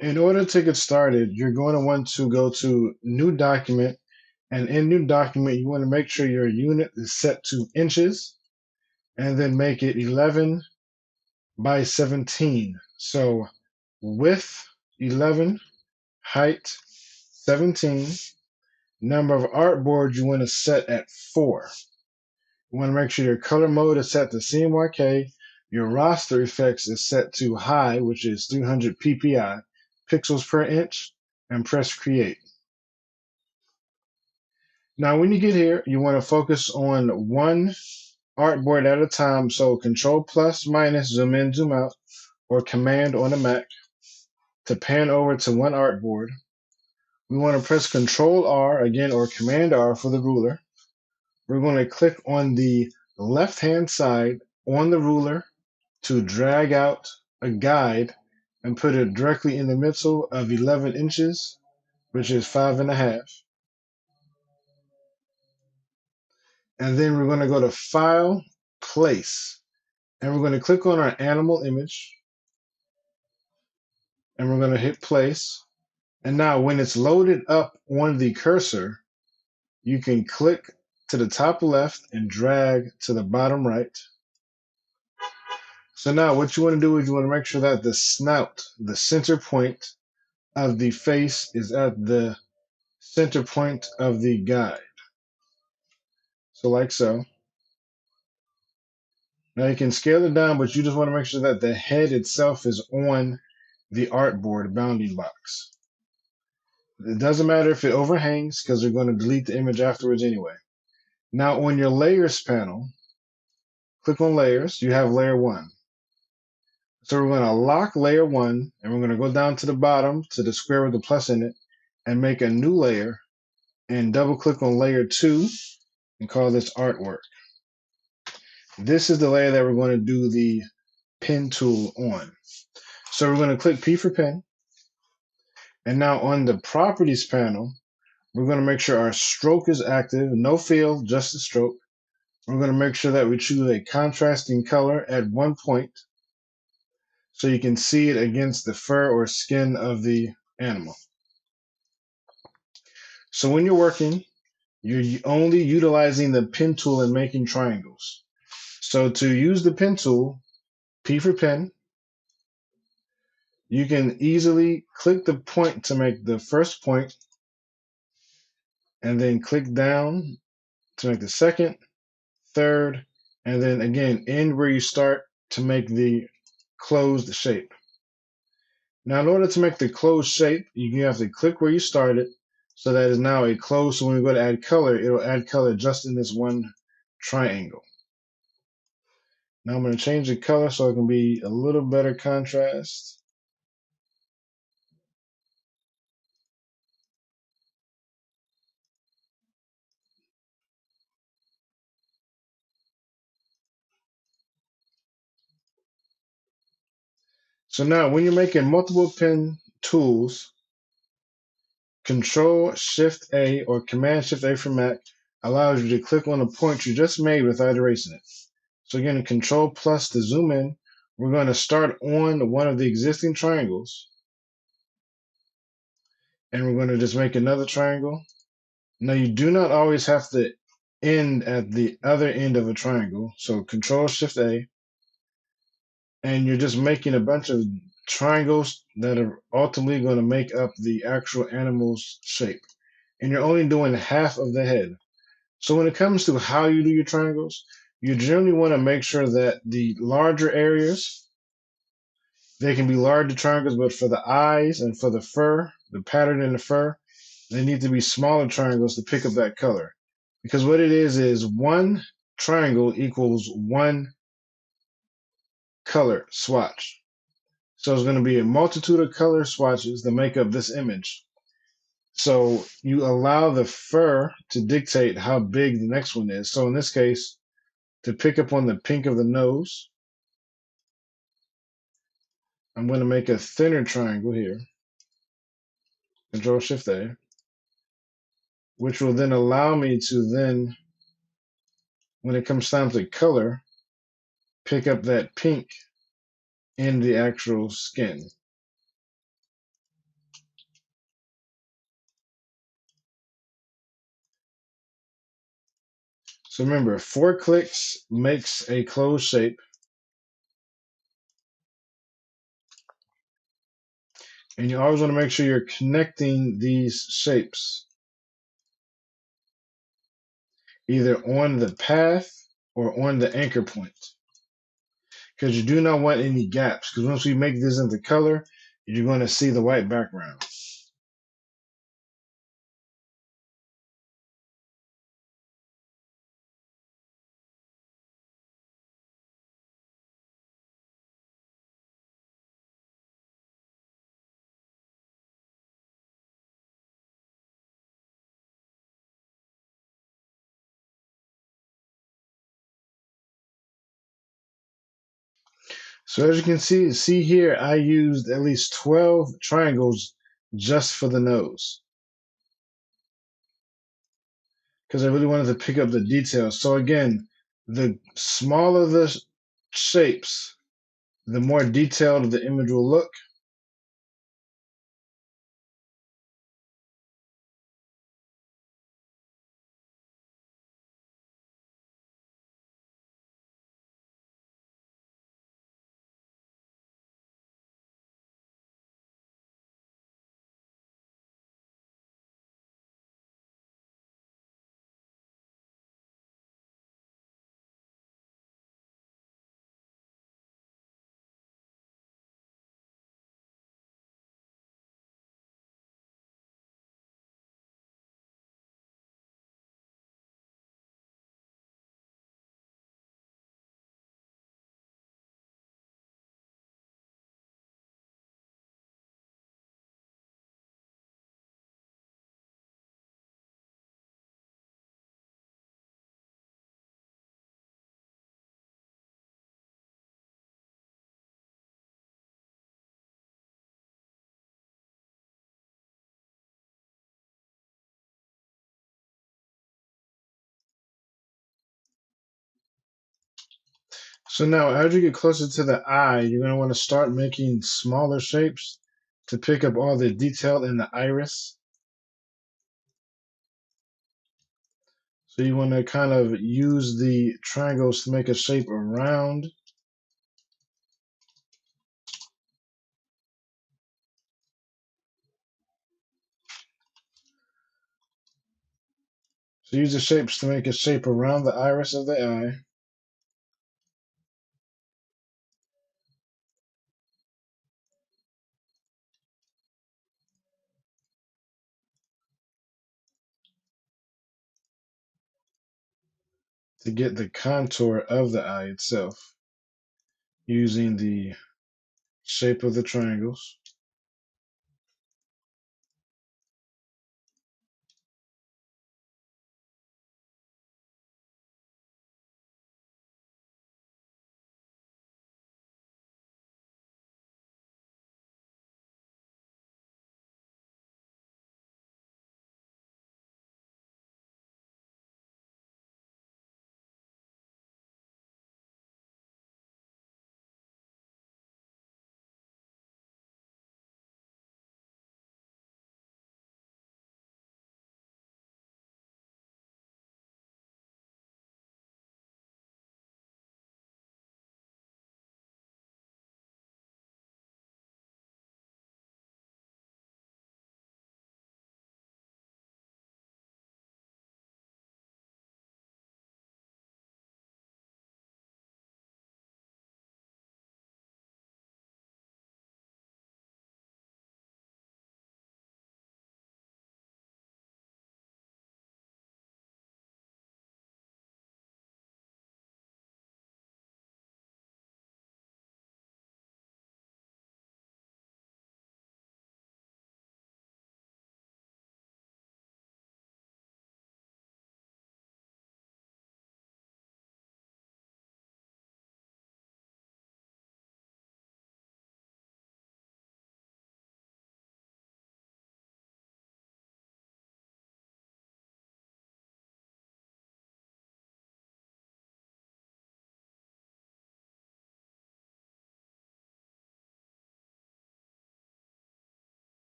In order to get started, you're going to want to go to New Document, and in New Document, you want to make sure your unit is set to inches, and then make it 11 by 17. So width 11, height 17, number of artboards you want to set at 4. You want to make sure your color mode is set to CMYK, your raster effects is set to high, which is 300 ppi, pixels per inch, and press create. Now, when you get here, you want to focus on one artboard at a time. So Control plus minus, zoom in, zoom out, or Command on the Mac to pan over to one artboard. We want to press Control R again, or Command R for the ruler. We're going to click on the left-hand side on the ruler to drag out a guide and put it directly in the middle of 11 inches, which is 5.5. And then we're going to go to File, Place, and we're going to click on our animal image, and we're going to hit Place. And now when it's loaded up on the cursor, you can click to the top left and drag to the bottom right. So now what you want to do is you want to make sure that the snout, the center point of the face, is at the center point of the guide. So like so. Now you can scale it down, but you just want to make sure that the head itself is on the artboard bounding box. It doesn't matter if it overhangs because they're going to delete the image afterwards anyway. Now on your layers panel, click on layers, you have layer 1. So we're going to lock layer 1, and we're going to go down to the bottom to the square with the plus in it and make a new layer and double click on layer 2 and call this artwork. This is the layer that we're going to do the pen tool on. So we're going to click P for pen. And now on the properties panel, we're going to make sure our stroke is active, no fill, just the stroke. We're going to make sure that we choose a contrasting color at one point so you can see it against the fur or skin of the animal. So when you're working, you're only utilizing the pen tool and making triangles. So to use the pen tool, P for pen, you can easily click the point to make the first point, and then click down to make the second, third, and then again end where you start to make the closed shape. Now in order to make the closed shape, you have to click where you started, so that is now a closed. So when we go to add color, it'll add color just in this one triangle. Now I'm going to change the color so it can be a little better contrast. So now when you're making multiple pen tools, Control Shift A or Command Shift A for Mac allows you to click on the point you just made without erasing it. So again, Control plus to zoom in. We're going to start on one of the existing triangles, and we're going to just make another triangle. Now you do not always have to end at the other end of a triangle. So Control Shift A, and you're just making a bunch of triangles that are ultimately going to make up the actual animal's shape. And you're only doing half of the head. So when it comes to how you do your triangles, you generally want to make sure that the larger areas, they can be larger triangles, but for the eyes and for the fur, the pattern in the fur, they need to be smaller triangles to pick up that color. Because what it is one triangle equals one color swatch. So it's going to be a multitude of color swatches that make up this image. So you allow the fur to dictate how big the next one is. So in this case, to pick up on the pink of the nose, I'm going to make a thinner triangle here. Control Shift A, which will then allow me to then, when it comes time to color, pick up that pink in the actual skin. So remember, 4 clicks makes a closed shape. And you always want to make sure you're connecting these shapes either on the path or on the anchor point. Because you do not want any gaps. Because once we make this into color, you're going to see the white background. So as you can see here, I used at least 12 triangles just for the nose. Because I really wanted to pick up the details. So again, the smaller the shapes, the more detailed the image will look. So now as you get closer to the eye, you're going to want to start making smaller shapes to pick up all the detail in the iris. So you want to kind of use the triangles to make a shape around. So use the shapes to make a shape around the iris of the eye. To get the contour of the eye itself using the shape of the triangles.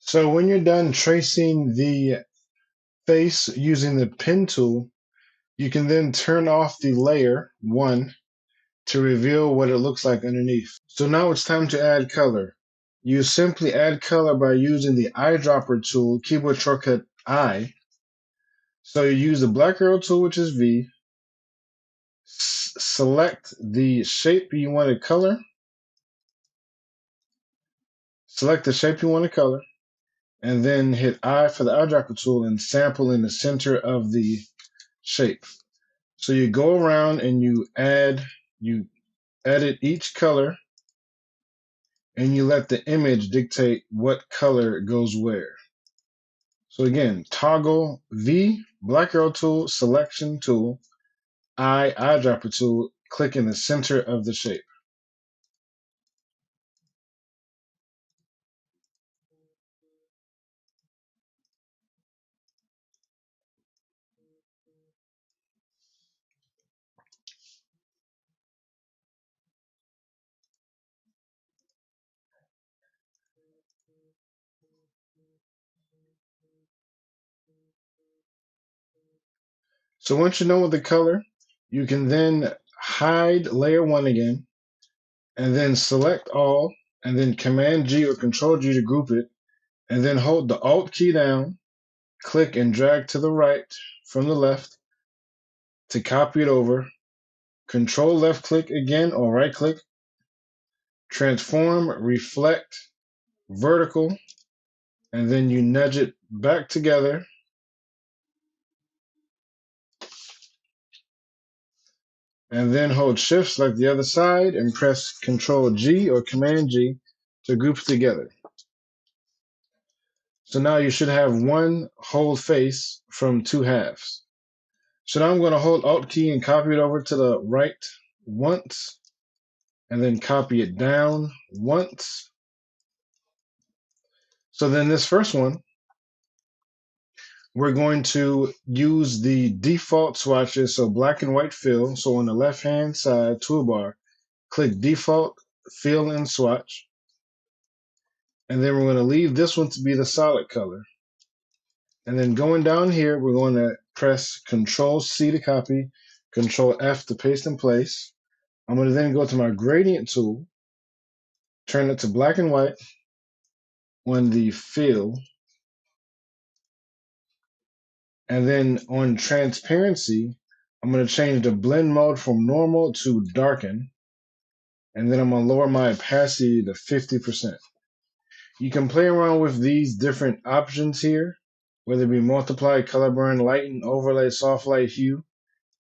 So when you're done tracing the face using the pen tool, you can then turn off the layer 1 to reveal what it looks like underneath. So now it's time to add color. You simply add color by using the eyedropper tool, keyboard shortcut I. So you use the black arrow tool, which is V, select the shape you want to color, and then hit I for the eyedropper tool and sample in the center of the shape. So you go around and you edit each color, and you let the image dictate what color goes where. So again, toggle V, black arrow tool, selection tool, eyedropper tool, click in the center of the shape. So once you know what the color, you can then hide layer 1 again, and then select all, and then Command G or Control G to group it, and then hold the Alt key down, click and drag to the right from the left to copy it over. Control left click again or right click, transform, reflect, vertical, and then you nudge it back together. And then hold shift, select the other side, and press Control G or Command G to group together. So now you should have one whole face from 2 halves. So now I'm going to hold Alt key and copy it over to the right once, and then copy it down once. So then this first one, we're going to use the default swatches, so black and white fill. So on the left-hand side toolbar, click default, fill, and swatch. And then we're going to leave this one to be the solid color. And then going down here, we're going to press Control C to copy, Control F to paste in place. I'm going to then go to my gradient tool, turn it to black and white on the fill, and then on transparency, I'm going to change the blend mode from normal to darken, and then I'm going to lower my opacity to 50%. You can play around with these different options here, whether it be multiply, color burn, lighten, overlay, soft light, hue,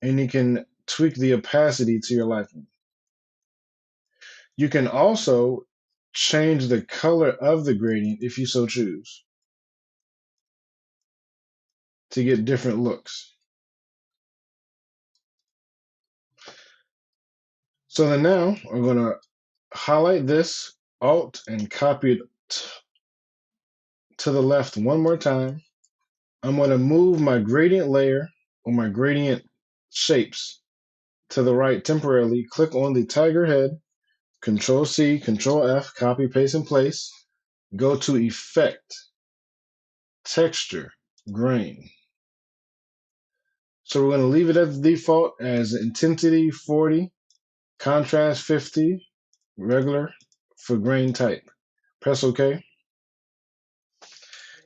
and you can tweak the opacity to your liking. You can also change the color of the gradient if you so choose to get different looks. So then now I'm going to highlight this, Alt, and copy it to the left one more time. I'm going to move my gradient layer or my gradient shapes to the right temporarily. Click on the tiger head, Control C, Control F, copy, paste in place. Go to Effect, Texture, Grain. So we're going to leave it as the default as intensity 40, contrast 50, regular for grain type. Press OK.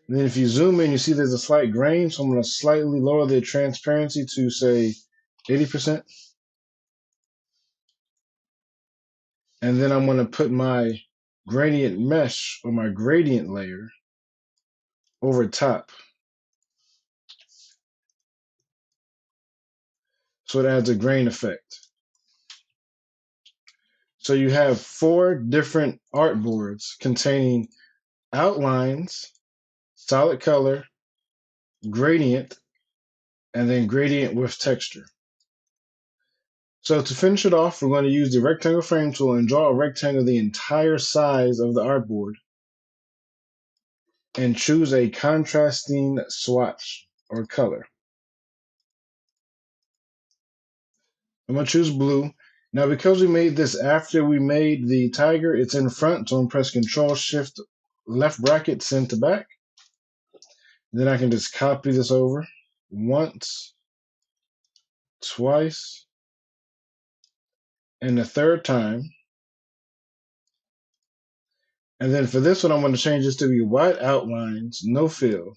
And then if you zoom in, you see there's a slight grain, so I'm going to slightly lower the transparency to, say, 80%. And then I'm going to put my gradient mesh or my gradient layer over top. So it adds a grain effect. So you have 4 different artboards containing outlines, solid color, gradient, and then gradient with texture. So to finish it off, we're going to use the rectangle frame tool and draw a rectangle the entire size of the artboard and choose a contrasting swatch or color. I'm going to choose blue. Now, because we made this after we made the tiger, it's in front, so I'm going to press Control Shift left bracket, send to back. Then I can just copy this over once, twice, and the third time. And then for this one, I'm going to change this to be white outlines, no fill.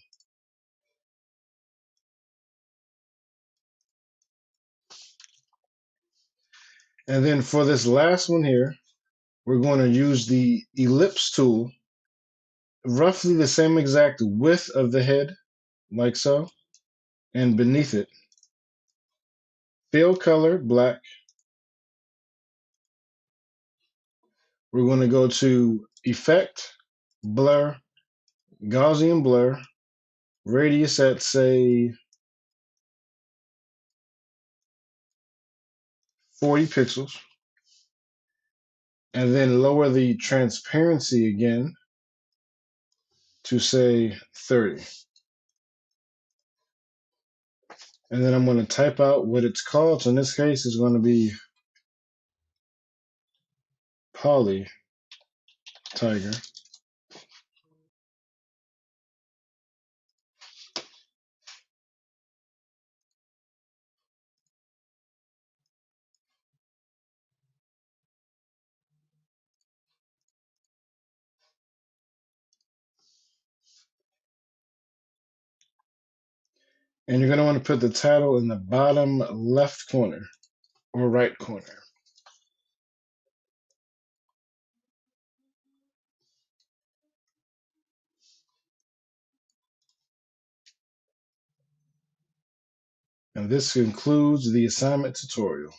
And then for this last one here, we're going to use the ellipse tool, roughly the same exact width of the head, like so, and beneath it, fill color, black. We're going to go to Effect, Blur, Gaussian Blur, radius at, say, 40 pixels, and then lower the transparency again to, say, 30. And then I'm going to type out what it's called. So in this case, it's going to be Poly Tiger. And you're going to want to put the title in the bottom left corner or right corner. And this concludes the assignment tutorial.